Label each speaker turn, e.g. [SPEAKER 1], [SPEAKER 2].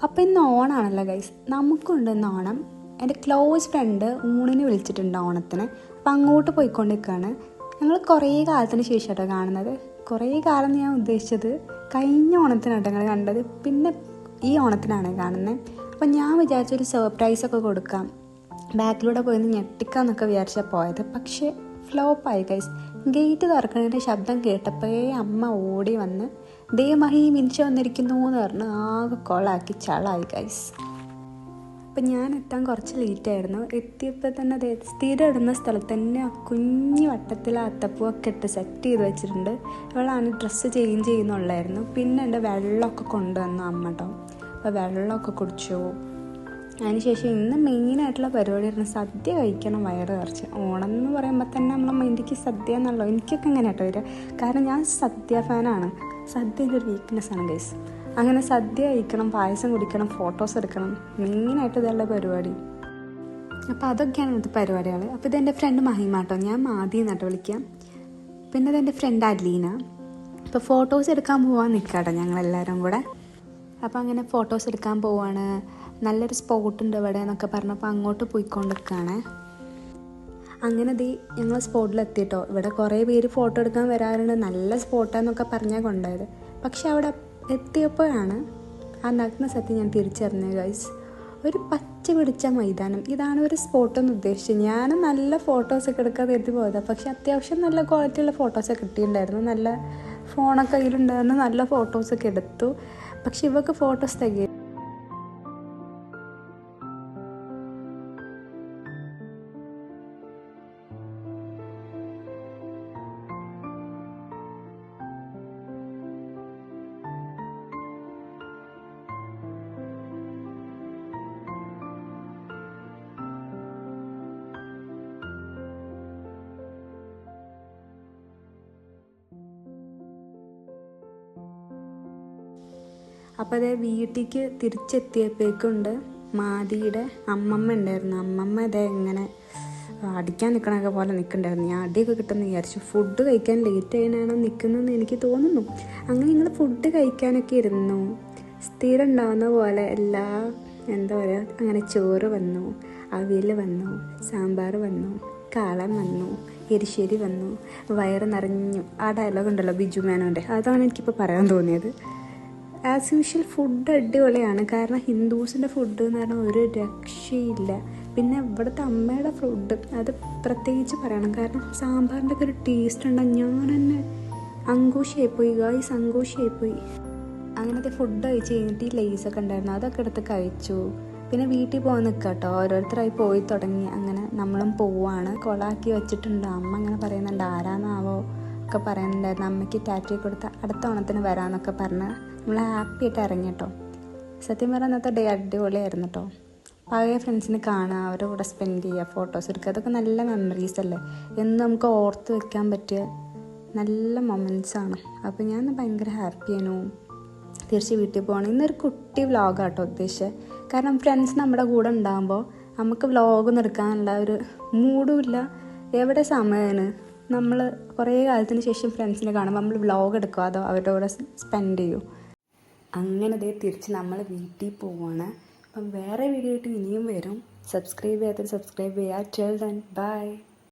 [SPEAKER 1] അപ്പോൾ ഇന്ന് ഓണാണല്ലോ ഗൈസ്, നമുക്കുണ്ട് ഇന്ന് ഓണം. എൻ്റെ ക്ലോസ് ഫ്രണ്ട് ഊണിന് വിളിച്ചിട്ടുണ്ട് ഓണത്തിന്. അപ്പോൾ അങ്ങോട്ട് പോയിക്കൊണ്ടിരിക്കുകയാണ്. ഞങ്ങൾ കുറേ കാലത്തിന് ശേഷം കേട്ടോ കാണുന്നത്. കുറേ കാലം ഞാൻ ഉദ്ദേശിച്ചത് കഴിഞ്ഞ ഓണത്തിനാട്ടോ ഞങ്ങൾ കണ്ടത്, പിന്നെ ഈ ഓണത്തിനാണ് കാണുന്നത്. അപ്പോൾ ഞാൻ വിചാരിച്ചൊരു സർപ്രൈസൊക്കെ കൊടുക്കാം, ബാക്കിലൂടെ പോയി ഞെട്ടിക്കാമെന്നൊക്കെ വിചാരിച്ചാൽ പോയത്. പക്ഷേ ഫ്ലോപ്പായി ഗൈസ്. ഗേറ്റ് തുറക്കുന്നതിൻ്റെ ശബ്ദം കേട്ടപ്പോഴേ അമ്മ ഓടി വന്ന് ദേ മഹി മിനിച്ച് വന്നിരിക്കുന്നു എന്ന് പറഞ്ഞ് ആകെ കൊളാക്കി ചളായി ഗൈസ്. അപ്പം ഞാൻ എത്താൻ കുറച്ച് ലേറ്റായിരുന്നു. എത്തിയപ്പോൾ തന്നെ അതേ സ്ഥിരം ഇടുന്ന സ്ഥലത്ത് തന്നെ ആ കുഞ്ഞു വട്ടത്തിൽ അത്തപ്പൂവൊക്കെ ഇട്ട് സെറ്റ് ചെയ്ത് വെച്ചിട്ടുണ്ട്. അവളാണ് ഡ്രസ്സ് ചേഞ്ച് ചെയ്യുന്നുള്ളായിരുന്നു. പിന്നെ എൻ്റെ വെള്ളമൊക്കെ കൊണ്ടുവന്നു അമ്മ കേട്ടോ. അപ്പോൾ വെള്ളമൊക്കെ കുടിച്ചു. അതിനുശേഷം ഇന്ന് മെയിനായിട്ടുള്ള പരിപാടിയായിരുന്നു സദ്യ കഴിക്കണം, വയറ് നിറച്ച്. ഓണം എന്ന് പറയുമ്പോൾ തന്നെ നമ്മളെ മൈൻഡിക്ക് സദ്യ എന്നുള്ളൂ. എനിക്കൊക്കെ അങ്ങനെ കേട്ടോ വരിക, കാരണം ഞാൻ സദ്യ ഫാനാണ്. സദ്യ എൻ്റെ ഒരു വീക്ക്നെസ്സാണ് ഗൈസ്. അങ്ങനെ സദ്യ കഴിക്കണം, പായസം കുടിക്കണം, ഫോട്ടോസ് എടുക്കണം, മെയിനായിട്ട് ഇതുള്ള പരിപാടി. അപ്പോൾ അതൊക്കെയാണ് ഇന്നത്തെ പരിപാടികൾ. അപ്പോൾ ഇതെൻ്റെ ഫ്രണ്ട് മഹിമാട്ടോ, ഞാൻ മാതി എന്നിട്ട് വിളിക്കാം. പിന്നെ ഇതെൻ്റെ ഫ്രണ്ട് അലീന. അപ്പോൾ ഫോട്ടോസ് എടുക്കാൻ പോകാൻ നിൽക്കാട്ടോ ഞങ്ങളെല്ലാവരും കൂടെ. അപ്പോൾ അങ്ങനെ ഫോട്ടോസ് എടുക്കാൻ പോവാണ്. നല്ലൊരു സ്പോട്ടുണ്ട് ഇവിടെ എന്നൊക്കെ പറഞ്ഞപ്പോൾ അങ്ങോട്ട് പോയിക്കൊണ്ടിരിക്കുകയാണ്. അങ്ങനെ ഞങ്ങൾ സ്പോട്ടിലെത്തിയിട്ടോ. ഇവിടെ കുറേ പേര് ഫോട്ടോ എടുക്കാൻ വരാറുണ്ട്, നല്ല സ്പോട്ടാന്നൊക്കെ പറഞ്ഞാൽ കൊണ്ടുപോയത്. പക്ഷെ അവിടെ എത്തിയപ്പോഴാണ് ആ നഗ്ന സത്യം ഞാൻ തിരിച്ചറിഞ്ഞത് ഗൈസ്. ഒരു പച്ച പിടിച്ച മൈതാനം, ഇതാണ് ഒരു സ്പോട്ടെന്ന് ഉദ്ദേശിച്ചത്. ഞാൻ നല്ല ഫോട്ടോസൊക്കെ എടുക്കാൻ കരുതി പോയതാണ്. പക്ഷെ അത്യാവശ്യം നല്ല ക്വാളിറ്റിയുള്ള ഫോട്ടോസൊക്കെ കിട്ടിയിട്ടുണ്ടായിരുന്നു. നല്ല ഫോണൊക്കെ കയ്യിലുണ്ടായിരുന്നു, നല്ല ഫോട്ടോസൊക്കെ എടുത്തു. പക്ഷെ ഇവർക്ക് ഫോട്ടോസ് തികയും. അപ്പോൾ അതേ വീട്ടിലേക്ക് തിരിച്ചെത്തിയപ്പോഴേക്കുണ്ട് മാതിയുടെ അമ്മമ്മ ഉണ്ടായിരുന്നു. അമ്മമ്മ ഇതേ ഇങ്ങനെ അടിക്കാൻ നിൽക്കണൊക്കെ പോലെ നിൽക്കണ്ടായിരുന്നു. ഞാൻ അടിയൊക്കെ കിട്ടുമെന്ന് വിചാരിച്ചു. ഫുഡ് കഴിക്കാൻ ലേറ്റ് ആയിട്ടാണോ നിൽക്കുന്നതെന്ന് എനിക്ക് തോന്നുന്നു. അങ്ങനെ ഞങ്ങൾ ഫുഡ് കഴിക്കാനൊക്കെ ഇരുന്നു. സ്ഥിരം ഉണ്ടാവുന്ന പോലെ എല്ലാ എന്താ പറയുക, അങ്ങനെ ചോറ് വന്നു, അവിയൽ വന്നു, സാമ്പാർ വന്നു, കാളൻ വന്നു, എരിശ്ശേരി വന്നു, വയറ് നിറഞ്ഞു. ആ ഡയലോഗ് ഉണ്ടല്ലോ ബിജു മേനോൻ്റെ, അതാണ് എനിക്കിപ്പോൾ പറയാൻ തോന്നിയത്. ആസ് യൂഷ്വൽ ഫുഡ് അടിപൊളിയാണ്. കാരണം ഹിന്ദൂസിൻ്റെ ഫുഡ് എന്ന് പറഞ്ഞാൽ ഒരു രക്ഷയില്ല. പിന്നെ ഇവിടുത്തെ അമ്മയുടെ ഫുഡ് അത് പ്രത്യേകിച്ച് പറയണം. കാരണം സാമ്പാറിൻ്റെ ഒക്കെ ഒരു ടേസ്റ്റ് ഉണ്ടാകും. ഞാൻ തന്നെ അങ്കൂഷിയായിപ്പോയി ഗായ്സ്, അങ്കൂഷിയായിപ്പോയി. അങ്ങനത്തെ ഫുഡ് കഴിച്ച് കഴിഞ്ഞിട്ട് ഈ ലേസൊക്കെ ഉണ്ടായിരുന്നു, അതൊക്കെ എടുത്ത് കഴിച്ചു. പിന്നെ വീട്ടിൽ പോകാൻ നിൽക്കുക കേട്ടോ. ഓരോരുത്തരായി പോയി തുടങ്ങി. അങ്ങനെ നമ്മളും പോവാണ്. കൊളാക്കി വെച്ചിട്ടുണ്ട്. അമ്മ അങ്ങനെ പറയുന്നുണ്ട്, ആരാന്നാവോ ഒക്കെ പറയുന്നുണ്ടായിരുന്നു. അമ്മയ്ക്ക് ടാറ്റു കൊടുത്ത് അടുത്ത ഓണത്തിന് വരാമെന്നൊക്കെ പറഞ്ഞ് നമ്മൾ ഹാപ്പി ആയിട്ട് ഇറങ്ങി കേട്ടോ. സത്യം പറഞ്ഞാൽ അന്നത്തെ ഡേ അടിപൊളിയായിരുന്നു കേട്ടോ. പഴയ ഫ്രണ്ട്സിനെ കാണുക, അവരുടെ കൂടെ സ്പെൻഡ് ചെയ്യുക, ഫോട്ടോസ് എടുക്കുക, അതൊക്കെ നല്ല മെമ്മറീസ് അല്ലേ. എന്ന് നമുക്ക് ഓർത്ത് വെക്കാൻ പറ്റിയ നല്ല മൊമെൻറ്റ്സാണ്. അപ്പോൾ ഞാൻ ഭയങ്കര ഹാപ്പിയാണു. തിരിച്ച് വീട്ടിൽ പോകണം. ഇന്നൊരു കുട്ടി വ്ളോഗാട്ടോ ഉദ്ദേശിച്ചത്. കാരണം ഫ്രണ്ട്സ് നമ്മുടെ കൂടെ ഉണ്ടാകുമ്പോൾ നമുക്ക് വ്ളോഗൊന്നും എടുക്കാനുള്ള ഒരു മൂഡും ഇല്ല. എവിടെ സമയമാണ്. നമ്മൾ കുറേ കാലത്തിന് ശേഷം ഫ്രണ്ട്സിനെ കാണുമ്പോൾ നമ്മൾ വ്ളോഗ് എടുക്കുക, അതോ അവരുടെ കൂടെ സ്പെൻഡ് ചെയ്യും. അങ്ങനെ തിരിച്ച് നമ്മൾ വീട്ടിൽ പോവുകയാണ്. അപ്പം വേറെ വീഡിയോ ആയിട്ട് ഇനിയും വരും. സബ്സ്ക്രൈബ് ചെയ്യാത്തവർ സബ്സ്ക്രൈബ് ചെയ്യുക. Till then bye.